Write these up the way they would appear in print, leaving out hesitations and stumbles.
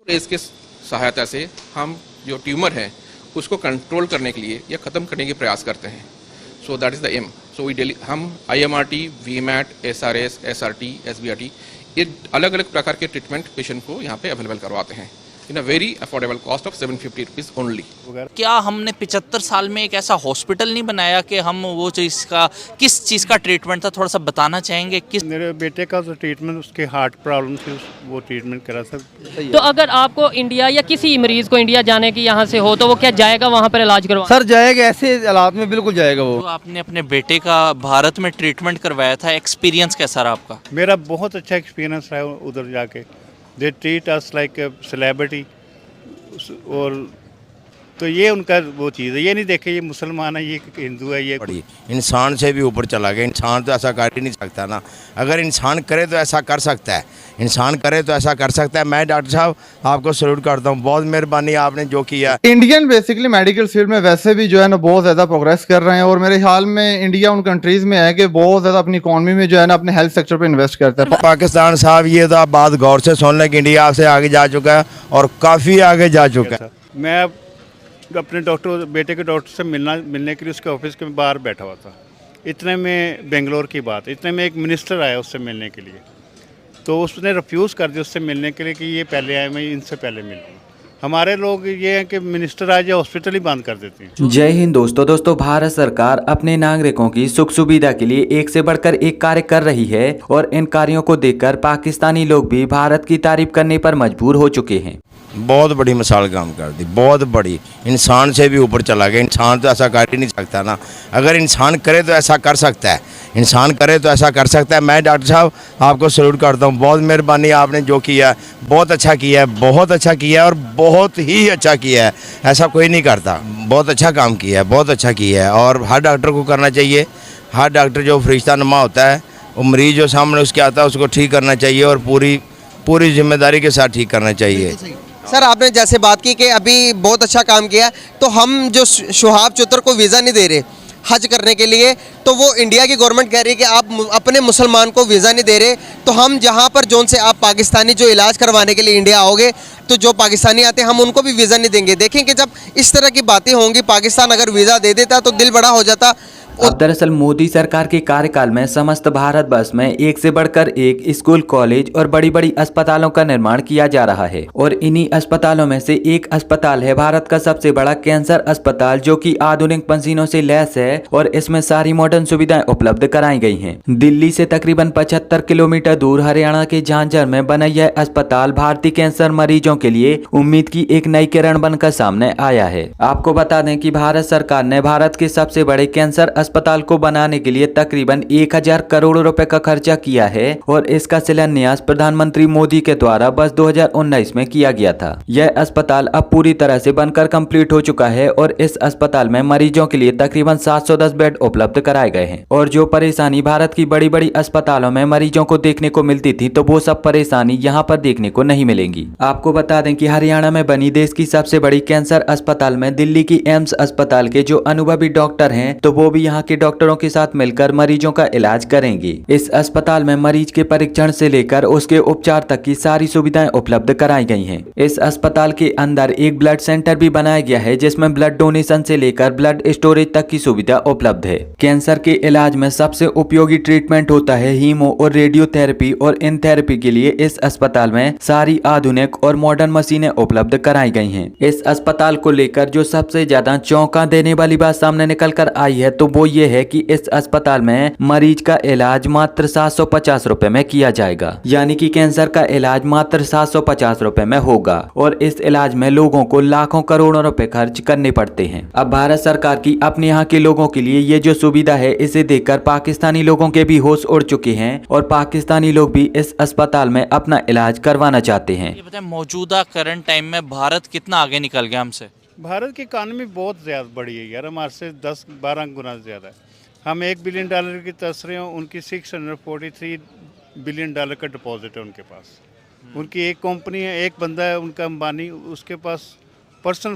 इसके सहायता से हम जो ट्यूमर है उसको कंट्रोल करने के लिए या ख़त्म करने के प्रयास करते हैं। So that is the aim. So हम IMRT, VMAT, SRS, SRT, SBRT ये अलग अलग प्रकार के ट्रीटमेंट पेशेंट को यहाँ पे अवेलेबल करवाते हैं in a very affordable cost of 750 rupees only. क्या हमने 75 साल में एक ऐसा हॉस्पिटल नहीं बनाया कि हम वो चीज़ का किस चीज़ का ट्रीटमेंट था, थोड़ा सा बताना चाहेंगे? किस मेरे बेटे का तो ट्रीटमेंट, उसके हार्ट प्रॉब्लम थी, वो ट्रीटमेंट करा सर। तो अगर आपको इंडिया या किसी मरीज को इंडिया जाने की यहाँ से हो तो वो क्या जाएगा वहाँ पर इलाज करवा? सर जाएगा, ऐसे हालात में बिल्कुल जाएगा वो। तो आपने अपने बेटे का भारत में ट्रीटमेंट करवाया था, एक्सपीरियंस कैसा रहा आपका? मेरा बहुत अच्छा एक्सपीरियंस रहा उधर जाके। They treat us like a celebrity. और तो ये उनका वो चीज़ है, ये नहीं देखे ये मुसलमान है, ये हिंदू है, ये बड़ी इंसान से भी ऊपर चला गया। इंसान तो ऐसा कर ही नहीं सकता ना। अगर इंसान करे तो ऐसा कर सकता है, इंसान करे तो ऐसा कर सकता है। मैं डॉक्टर साहब आपको सैल्यूट करता हूँ, बहुत मेहरबानी आपने जो किया। इंडियन बेसिकली मेडिकल फील्ड में वैसे भी जो है ना बहुत ज़्यादा प्रोग्रेस कर रहे हैं, और मेरे ख्याल में इंडिया उन कंट्रीज़ में है कि बहुत ज़्यादा अपनी इकॉनमी में जो है ना अपने हेल्थ सेक्टर पे इन्वेस्ट करता है। पाकिस्तान साहब ये तो आप बात गौर से सुन लें कि इंडिया आपसे आगे जा चुका है और काफ़ी आगे जा चुका है। मैं अपने बेटे के डॉक्टर से मिलने के लिए उसके ऑफिस के बाहर बैठा हुआ था। इतने में बेंगलोर की बात, इतने में एक मिनिस्टर आया उससे मिलने के लिए, तो उसने रिफ्यूज़ कर दिया उससे मिलने के लिए कि ये पहले आए, मैं इनसे पहले मिलूँ। हमारे लोग ये हैं कि मिनिस्टर आ जाए हॉस्पिटल ही बंद कर देते हैं। जय हिंद दोस्तों, भारत सरकार अपने नागरिकों की सुख सुविधा के लिए एक से बढ़कर एक कार्य कर रही है, और इन कार्यों को देखकर पाकिस्तानी लोग भी भारत की तारीफ करने पर मजबूर हो चुके हैं। बहुत बड़ी मिसाल काम कर दी, बहुत बड़ी। इंसान से भी ऊपर चला गया। इंसान तो ऐसा कर ही नहीं सकता ना। अगर इंसान करे तो ऐसा कर सकता है, इंसान करे तो ऐसा कर सकता है। मैं डॉक्टर साहब आपको सैल्यूट करता हूँ, बहुत मेहरबानी आपने जो किया, बहुत अच्छा किया है, बहुत अच्छा किया है और बहुत ही अच्छा किया है। ऐसा कोई नहीं करता। बहुत अच्छा काम किया है, बहुत अच्छा किया है, और हर डॉक्टर को करना चाहिए। हर डॉक्टर जो फरिश्ता नुमा होता है, वो मरीज़ जो सामने उसके आता है उसको ठीक करना चाहिए, और पूरी जिम्मेदारी के साथ ठीक करना चाहिए। सर आपने जैसे बात की कि अभी बहुत अच्छा काम किया, तो हम जो शुहाब चौधरी को वीज़ा नहीं दे रहे हज करने के लिए, तो वो इंडिया की गवर्नमेंट कह रही है कि आप अपने मुसलमान को वीज़ा नहीं दे रहे, तो हम जहाँ पर जोन से आप पाकिस्तानी जो इलाज करवाने के लिए इंडिया आओगे, तो जो पाकिस्तानी आते हैं हम उनको भी वीज़ा नहीं देंगे। देखें कि जब इस तरह की बातें होंगी, पाकिस्तान अगर वीज़ा दे देता तो दिल बड़ा हो जाता। अब दरअसल मोदी सरकार के कार्यकाल में समस्त भारत वर्ष में एक से बढ़कर एक स्कूल, कॉलेज और बड़ी बड़ी अस्पतालों का निर्माण किया जा रहा है, और इन्हीं अस्पतालों में से एक अस्पताल है भारत का सबसे बड़ा कैंसर अस्पताल, जो कि आधुनिक मशीनों से लैस है, और इसमें सारी मॉडर्न सुविधाएं उपलब्ध कराई गई हैं। दिल्ली से तकरीबन 75 किलोमीटर दूर हरियाणा के झांझर में बना यह अस्पताल भारतीय कैंसर मरीजों के लिए उम्मीद की एक नई किरण बनकर सामने आया है। आपको बता दें कि भारत सरकार ने भारत के सबसे बड़े कैंसर अस्पताल को बनाने के लिए तकरीबन 1000 करोड़ रुपए का खर्चा किया है, और इसका शिलान्यास प्रधानमंत्री मोदी के द्वारा वर्ष 2019 में किया गया था। यह अस्पताल अब पूरी तरह से बनकर कंप्लीट हो चुका है, और इस अस्पताल में मरीजों के लिए तकरीबन 710 बेड उपलब्ध कराए गए हैं। और जो परेशानी भारत की बड़ी बड़ी अस्पतालों में मरीजों को देखने को मिलती थी, तो वो सब परेशानी यहाँ पर देखने को नहीं मिलेंगी। आपको बता दें कि हरियाणा में बनी देश की सबसे बड़ी कैंसर अस्पताल में दिल्ली की एम्स अस्पताल के जो अनुभवी डॉक्टर हैं, तो वो भी यहाँ के डॉक्टरों के साथ मिलकर मरीजों का इलाज करेंगे। इस अस्पताल में मरीज के परीक्षण से लेकर उसके उपचार तक की सारी सुविधाएं उपलब्ध कराई गई हैं। इस अस्पताल के अंदर एक ब्लड सेंटर भी बनाया गया है, जिसमें ब्लड डोनेशन से लेकर ब्लड स्टोरेज तक की सुविधा उपलब्ध है। कैंसर के इलाज में सबसे उपयोगी ट्रीटमेंट होता है हीमो और रेडियोथेरेपी, और इन थेरेपी के लिए इस अस्पताल में सारी आधुनिक और मॉडर्न मशीनें उपलब्ध कराई गई हैं। इस अस्पताल को लेकर जो सबसे ज्यादा चौंका देने वाली बात सामने निकल कर आई है, तो वो ये है कि इस अस्पताल में मरीज का इलाज मात्र 750 रुपए में किया जाएगा, यानी कि कैंसर का इलाज मात्र 750 रुपए में होगा, और इस इलाज में लोगों को लाखों करोड़ों रुपए खर्च करने पड़ते हैं। अब भारत सरकार की अपने यहाँ के लोगों के लिए ये जो सुविधा है, इसे देखकर पाकिस्तानी लोगों के भी होश उड़ चुके हैं, और पाकिस्तानी लोग भी इस अस्पताल में अपना इलाज करवाना चाहते हैं। ये बताएं, मौजूदा करंट टाइम में भारत कितना आगे निकल गया हमसे? भारत की इकानमी बहुत ज़्यादा बड़ी है यार, हमारे से 10-12 गुना ज़्यादा है। हम $1 बिलियन की तरस रहे हैं, उनकी $643 बिलियन का डिपॉजिट है उनके पास। उनकी एक कंपनी है, एक बंदा है उनका अंबानी, उसके पास पर्सनल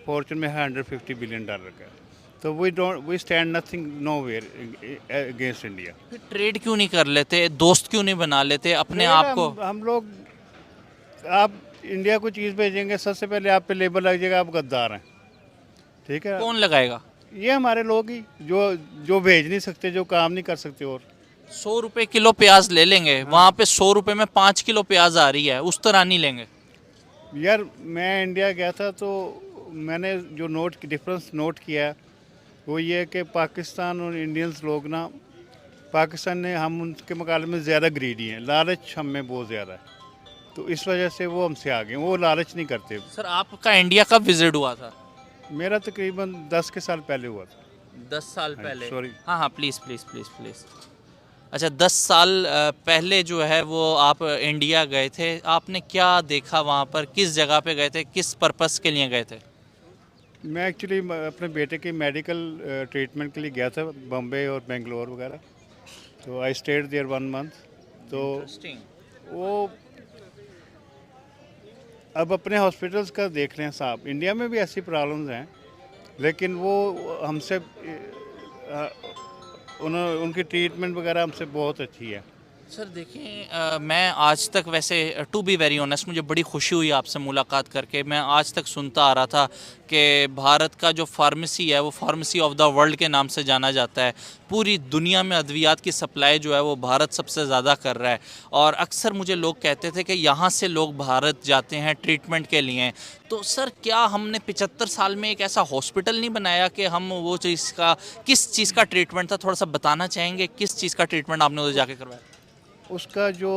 फॉर्चून में $150 बिलियन का है। तो we stand nothing nowhere against India. Trade क्यों नहीं कर लेते, दोस्त क्यों नहीं बना लेते अपने आप को? हम लोग, आप इंडिया को चीज़ भेजेंगे, सबसे पहले आप पे लेबल लग जाएगा आप गद्दार हैं, ठीक है। कौन लगाएगा? ये हमारे लोग ही जो भेज नहीं सकते, जो काम नहीं कर सकते। और 100 रुपए किलो प्याज ले लेंगे, वहाँ पे 100 रुपए में 5 किलो प्याज आ रही है, उस तरह नहीं लेंगे। यार मैं इंडिया गया था तो मैंने जो डिफरेंस नोट किया वो ये है कि पाकिस्तान और इंडियंस लोग ना, पाकिस्तान ने हम उनके मुकाबले में ज़्यादा ग्रीडी हैं, लालच हम में बहुत ज़्यादा है, तो इस वजह से वो हमसे आगे हैं, वो लालच नहीं करते। सर आपका इंडिया कब विजिट हुआ था? मेरा तकरीबन 10 के साल पहले हुआ था। 10 साल पहले? सॉरी। हाँ हाँ, प्लीज़ प्लीज़ प्लीज़ प्लीज़। अच्छा, 10 साल पहले जो है वो आप इंडिया गए थे, आपने क्या देखा वहाँ पर, किस जगह पे गए थे, किस पर्पस के लिए गए थे? मैं एक्चुअली अपने बेटे की मेडिकल ट्रीटमेंट के लिए गया था, बम्बई और बेंगलोर वगैरह, तो आई स्टेड देयर 1 मंथ। तो वो अब अपने हॉस्पिटल्स का देख रहे हैं साहब, इंडिया में भी ऐसी प्रॉब्लम्स हैं, लेकिन वो हमसे उनकी ट्रीटमेंट वगैरह हमसे बहुत अच्छी है। सर देखिए, मैं आज तक वैसे टू बी वेरी ऑनेस्ट मुझे बड़ी खुशी हुई आपसे मुलाकात करके। मैं आज तक सुनता आ रहा था कि भारत का जो फार्मेसी है वो फार्मेसी ऑफ द वर्ल्ड के नाम से जाना जाता है। पूरी दुनिया में अद्वियात की सप्लाई जो है वो भारत सबसे ज़्यादा कर रहा है, और अक्सर मुझे लोग कहते थे कि यहाँ से लोग भारत जाते हैं ट्रीटमेंट के लिए। तो सर क्या हमने 75 साल में एक ऐसा हॉस्पिटल नहीं बनाया कि हम वो चीज़ का, किस चीज़ का ट्रीटमेंट था, थोड़ा सा बताना चाहेंगे किस चीज़ का ट्रीटमेंट आपने उधर जाके करवाया? उसका जो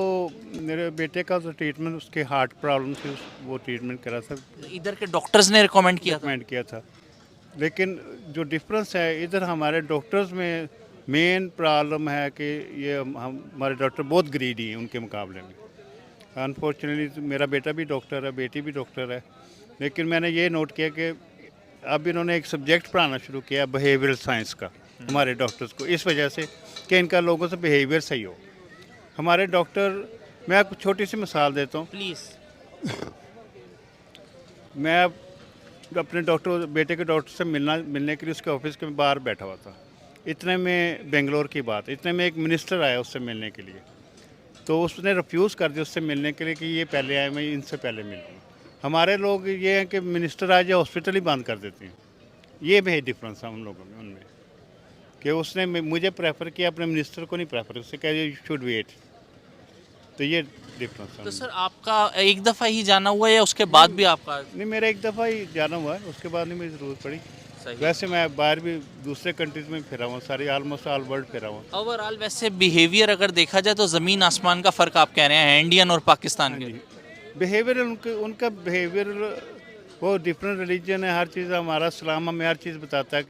मेरे बेटे का जो ट्रीटमेंट, उसके हार्ट प्रॉब्लम थी, वो ट्रीटमेंट करा था, इधर के डॉक्टर्स ने रिकमेंड किया था? रिकमेंड किया था। लेकिन जो डिफरेंस है इधर हमारे डॉक्टर्स में, मेन प्रॉब्लम है कि ये हमारे डॉक्टर बहुत ग्रीडी हैं उनके मुकाबले में। अनफॉर्चुनेटली मेरा बेटा भी डॉक्टर है, बेटी भी डॉक्टर है, लेकिन मैंने ये नोट किया कि अब इन्होंने एक सब्जेक्ट पढ़ाना शुरू किया बिहेवियरल साइंस का हमारे डॉक्टर्स को, इस वजह से कि इनका लोगों से बिहेवियर सही हो। हमारे डॉक्टर, मैं आपको छोटी सी मिसाल देता हूँ प्लीज़। मैं अपने डॉक्टर, बेटे के डॉक्टर से मिलने के लिए उसके ऑफिस के बाहर बैठा हुआ था। इतने में बेंगलोर की बात, इतने में एक मिनिस्टर आया उससे मिलने के लिए, तो उसने रिफ्यूज़ कर दिया उससे मिलने के लिए कि ये पहले आए, मैं इनसे पहले मिलूँ। हमारे लोग ये हैं कि मिनिस्टर आ जाए हॉस्पिटल ही बंद कर देते हैं। ये भी डिफरेंस है हम लोगों में उनमें, कि उसने मुझे प्रेफर किया, अपने मिनिस्टर को नहीं प्रेफर, उससे कह यू शुड वेट। तो ये डिफरेंस है। तो सर आपका एक दफ़ा ही जाना हुआ है या उसके बाद भी आपका? नहीं, मेरा एक दफ़ा ही जाना हुआ है, उसके बाद नहीं मुझे ज़रूरत पड़ी। सही। वैसे मैं बाहर भी दूसरे कंट्रीज में फिरा हुआ, सारी ऑलमोस्ट ऑल वर्ल्ड फिरा हुआ। ओवरऑल वैसे बिहेवियर अगर देखा जाए तो ज़मीन आसमान का फ़र्क आप कह रहे हैं इंडियन और पाकिस्तान के? बिहेवियर उनका बिहेवियर, वो डिफरेंट रिलीजन है, हर चीज़, हमारा इस्लाम हमें हर चीज़ बताता है